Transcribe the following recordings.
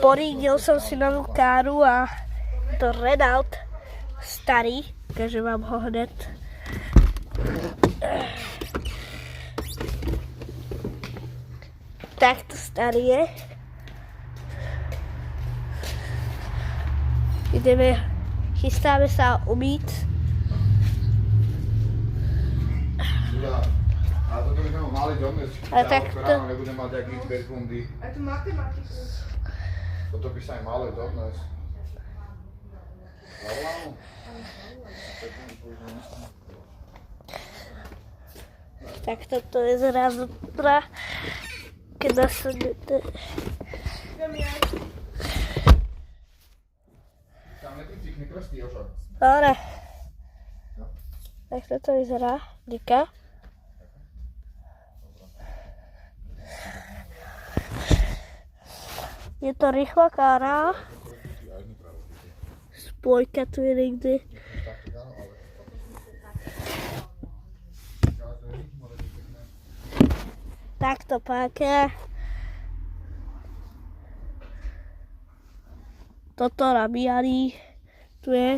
Porídil som si novú káru a to Renault starý, takže mám ho hned. Takto starý je. Chystáme sa umýť. Ale toto by sme ho mali doniesť, ráno nebudem mať jak nič bez bundy. A tu matematiku. Toto by sa aj mali doniesť. Zavolám? Tak toto je zrazu keď nasledujete. Tam nepricikne krsty, Jožo. Dobre. Tak toto vyzerá. Díka. Je to rýchla kára. Spojka tu je niekde. Takto páke. Toto nabíjaný. Tu je.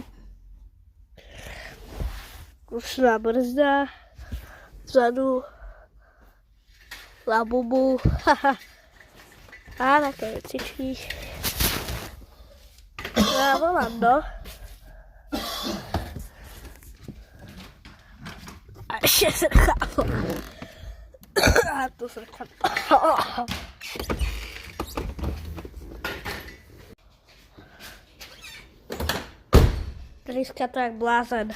Ručná brzda. Vzadu. Labubu. A také vecičky. Ja volám, no. A ešte zrkadlo. A tu zrkadlo. Tríska to jak blázen.